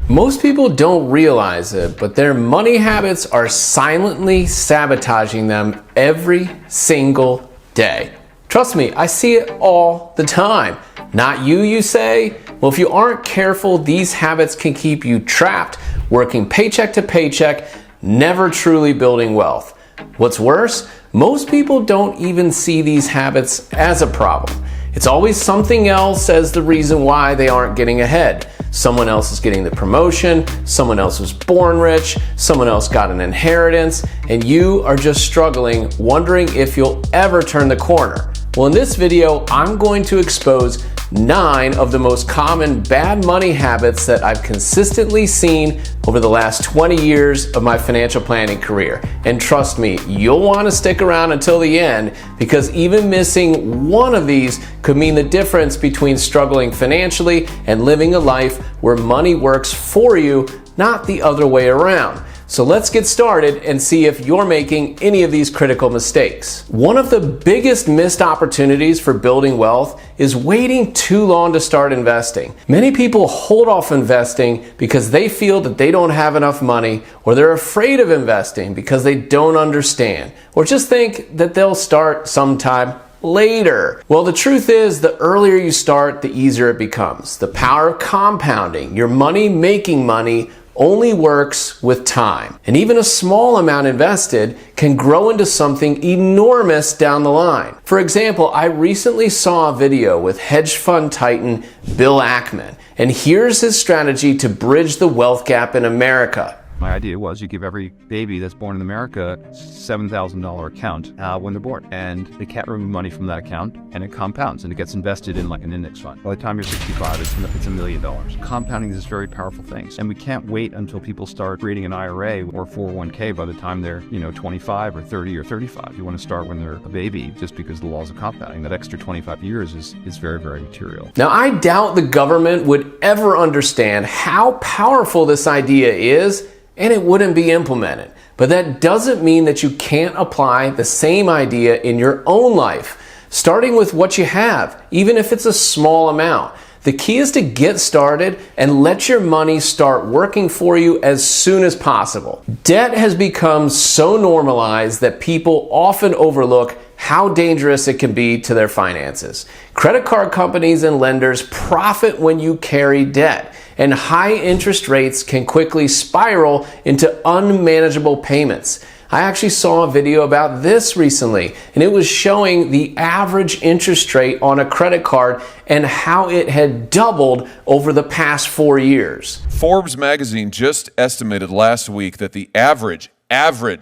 Most people don't realize it, but their money habits are silently sabotaging them every single day. Trust me, I see it all the time. Not you, you say? Well, if you aren't careful, these habits can keep you trapped, working paycheck to paycheck, never truly building wealth. What's worse, most people don't even see these habits as a problem. It's always something else as the reason why they aren't getting ahead. Someone else is getting the promotion, someone else was born rich, someone else got an inheritance, and you are just struggling, wondering if you'll ever turn the corner. Well, in this video, I'm going to expose 9 of the most common bad money habits that I've consistently seen over the last 20 years of my financial planning career. And trust me, you'll want to stick around until the end, because even missing one of these could mean the difference between struggling financially and living a life where money works for you, not the other way around. So let's get started and see if you're making any of these critical mistakes. One of the biggest missed opportunities for building wealth is waiting too long to start investing. Many people hold off investing because they feel that they don't have enough money, or they're afraid of investing because they don't understand, or just think that they'll start sometime later. Well, the truth is, the earlier you start, the easier it becomes. The power of compounding, your money making money, only works with time. And even a small amount invested can grow into something enormous down the line. For example, I recently saw a video with hedge fund titan Bill Ackman, and here's his strategy to bridge the wealth gap in America. My idea was you give every baby that's born in America a $7,000 account when they're born, and they can't remove money from that account, and it compounds and it gets invested in like an index fund. By the time you're 65, it's $1 million. Compounding is very powerful things, and we can't wait until people start creating an IRA or 401k by the time they're 25 or 30 or 35. You want to start when they're a baby, just because the laws of compounding. That extra 25 years is very, very material. Now, I doubt the government would ever understand how powerful this idea is, and it wouldn't be implemented. But that doesn't mean that you can't apply the same idea in your own life, starting with what you have, even if it's a small amount. The key is to get started and let your money start working for you as soon as possible. Debt has become so normalized that people often overlook how dangerous it can be to their finances. Credit card companies and lenders profit when you carry debt, and high interest rates can quickly spiral into unmanageable payments. I actually saw a video about this recently, and it was showing the average interest rate on a credit card and how it had doubled over the past 4 years. Forbes magazine just estimated last week that the average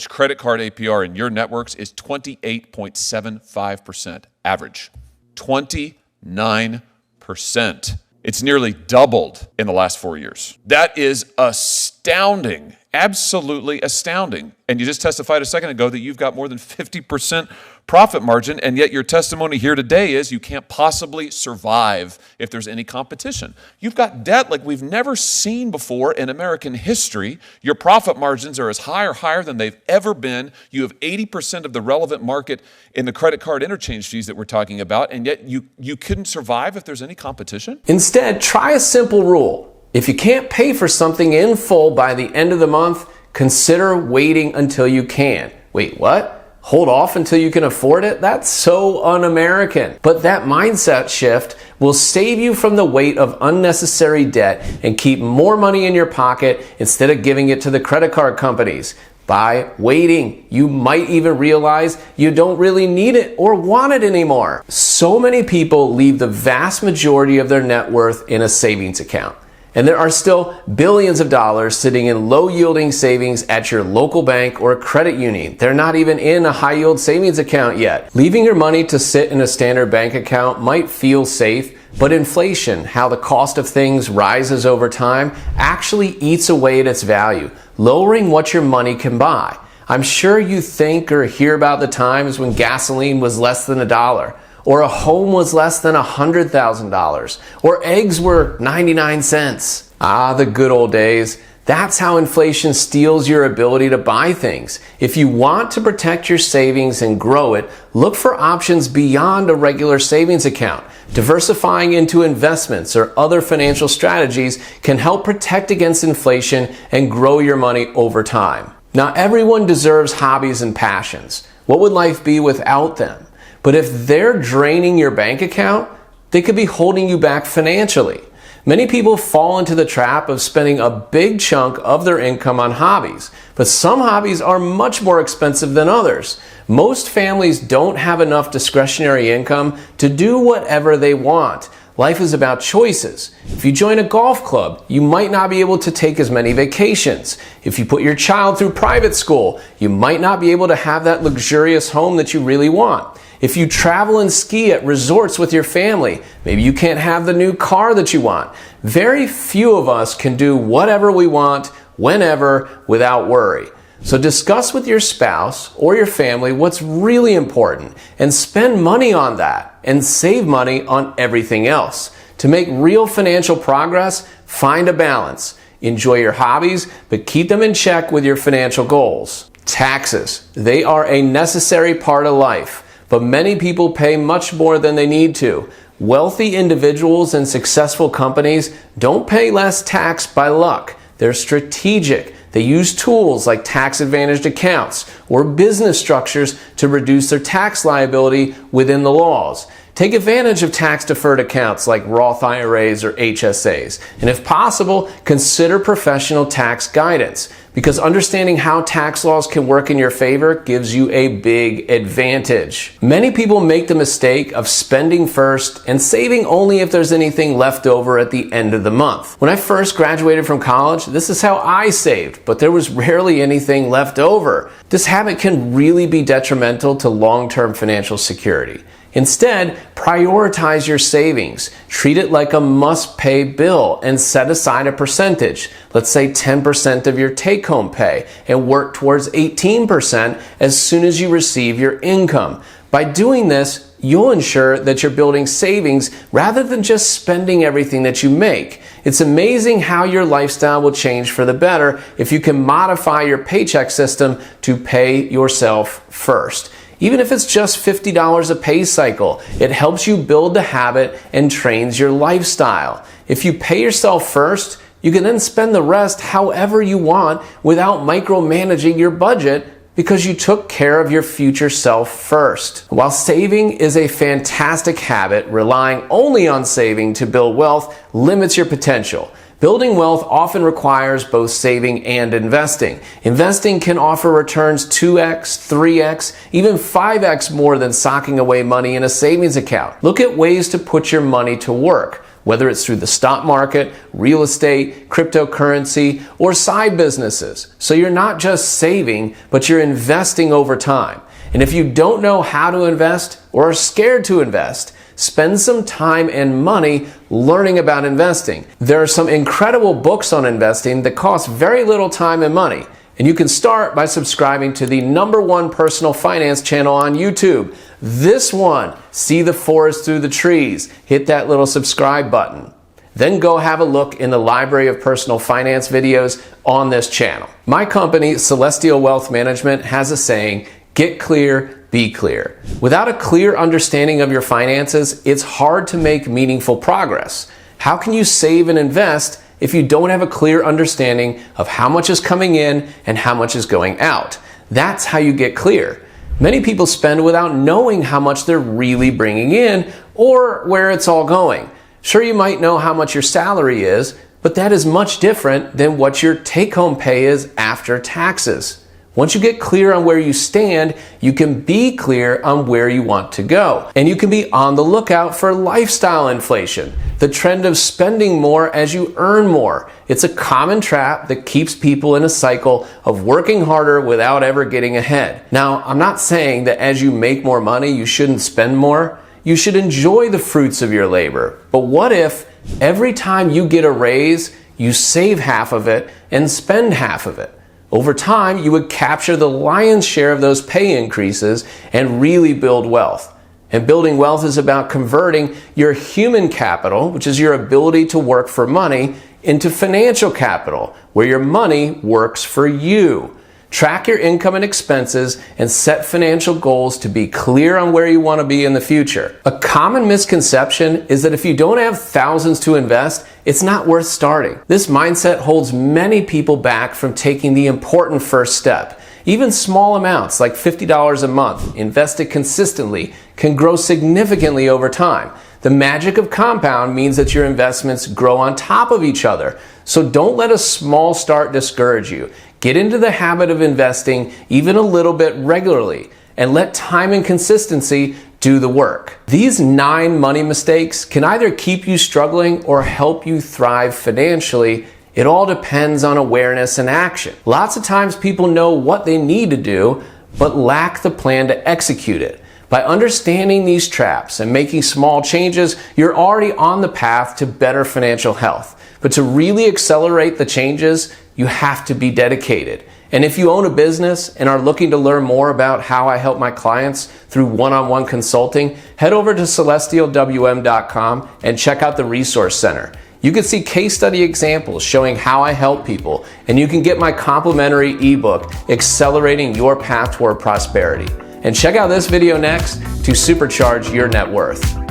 credit card APR in your networks is 28.75%. Average. 29%. It's nearly doubled in the last 4 years. That is astounding. Absolutely astounding. And you just testified a second ago that you've got more than 50% profit margin, and yet your testimony here today is you can't possibly survive if there's any competition. You've got debt like we've never seen before in American history. Your profit margins are as high or higher than they've ever been. You have 80% of the relevant market in the credit card interchange fees that we're talking about, and yet you couldn't survive if there's any competition? Instead, try a simple rule. If you can't pay for something in full by the end of the month, consider waiting until you can. Wait, what? Hold off until you can afford it? That's so un-American. But that mindset shift will save you from the weight of unnecessary debt and keep more money in your pocket instead of giving it to the credit card companies. By waiting, you might even realize you don't really need it or want it anymore. So many people leave the vast majority of their net worth in a savings account. And there are still billions of dollars sitting in low-yielding savings at your local bank or credit union. They're not even in a high-yield savings account yet. Leaving your money to sit in a standard bank account might feel safe, but inflation, how the cost of things rises over time, actually eats away at its value, lowering what your money can buy. I'm sure you think or hear about the times when gasoline was less than $1, or a home was less than $100,000, or eggs were 99 cents. Ah, the good old days. That's how inflation steals your ability to buy things. If you want to protect your savings and grow it, look for options beyond a regular savings account. Diversifying into investments or other financial strategies can help protect against inflation and grow your money over time. Now, everyone deserves hobbies and passions. What would life be without them? But if they're draining your bank account, they could be holding you back financially. Many people fall into the trap of spending a big chunk of their income on hobbies, but some hobbies are much more expensive than others. Most families don't have enough discretionary income to do whatever they want. Life is about choices. If you join a golf club, you might not be able to take as many vacations. If you put your child through private school, you might not be able to have that luxurious home that you really want. If you travel and ski at resorts with your family, maybe you can't have the new car that you want. Very few of us can do whatever we want, whenever, without worry. So discuss with your spouse or your family what's really important and spend money on that and save money on everything else. To make real financial progress, find a balance. Enjoy your hobbies, but keep them in check with your financial goals. Taxes. They are a necessary part of life, but many people pay much more than they need to. Wealthy individuals and successful companies don't pay less tax by luck. They're strategic. They use tools like tax-advantaged accounts or business structures to reduce their tax liability within the laws. Take advantage of tax-deferred accounts like Roth IRAs or HSAs. And if possible, consider professional tax guidance, because understanding how tax laws can work in your favor gives you a big advantage. Many people make the mistake of spending first and saving only if there's anything left over at the end of the month. When I first graduated from college, this is how I saved, but there was rarely anything left over. This habit can really be detrimental to long-term financial security. Instead, prioritize your savings. Treat it like a must-pay bill and set aside a percentage, let's say 10% of your take-home pay, and work towards 18% as soon as you receive your income. By doing this, you'll ensure that you're building savings rather than just spending everything that you make. It's amazing how your lifestyle will change for the better if you can modify your paycheck system to pay yourself first. Even if it's just $50 a pay cycle, it helps you build the habit and trains your lifestyle. If you pay yourself first, you can then spend the rest however you want without micromanaging your budget because you took care of your future self first. While saving is a fantastic habit, relying only on saving to build wealth limits your potential. Building wealth often requires both saving and investing. Investing can offer returns 2x, 3x, even 5x more than socking away money in a savings account. Look at ways to put your money to work, whether it's through the stock market, real estate, cryptocurrency, or side businesses. So you're not just saving, but you're investing over time. And if you don't know how to invest or are scared to invest, spend some time and money learning about investing. There are some incredible books on investing that cost very little time and money. And you can start by subscribing to the #1 personal finance channel on YouTube. This one, See the Forest Through the Trees. Hit that little subscribe button. Then go have a look in the library of personal finance videos on this channel. My company, Celestial Wealth Management, has a saying, get clear, be clear. Without a clear understanding of your finances, it's hard to make meaningful progress. How can you save and invest if you don't have a clear understanding of how much is coming in and how much is going out? That's how you get clear. Many people spend without knowing how much they're really bringing in or where it's all going. Sure, you might know how much your salary is, but that is much different than what your take-home pay is after taxes. Once you get clear on where you stand, you can be clear on where you want to go. And you can be on the lookout for lifestyle inflation, the trend of spending more as you earn more. It's a common trap that keeps people in a cycle of working harder without ever getting ahead. Now, I'm not saying that as you make more money, you shouldn't spend more. You should enjoy the fruits of your labor. But what if every time you get a raise, you save half of it and spend half of it? Over time, you would capture the lion's share of those pay increases and really build wealth. And building wealth is about converting your human capital, which is your ability to work for money, into financial capital, where your money works for you. Track your income and expenses and set financial goals to be clear on where you want to be in the future. A common misconception is that if you don't have thousands to invest, it's not worth starting. This mindset holds many people back from taking the important first step. Even small amounts like $50 a month, invested consistently, can grow significantly over time. The magic of compound means that your investments grow on top of each other. So don't let a small start discourage you. Get into the habit of investing even a little bit regularly and let time and consistency do the work. These 9 money mistakes can either keep you struggling or help you thrive financially. It all depends on awareness and action. Lots of times people know what they need to do, but lack the plan to execute it. By understanding these traps and making small changes, you're already on the path to better financial health. But to really accelerate the changes, you have to be dedicated. And if you own a business and are looking to learn more about how I help my clients through one-on-one consulting, head over to celestialwm.com and check out the Resource Center. You can see case study examples showing how I help people, and you can get my complimentary ebook, Accelerating Your Path Toward Prosperity. And check out this video next to supercharge your net worth.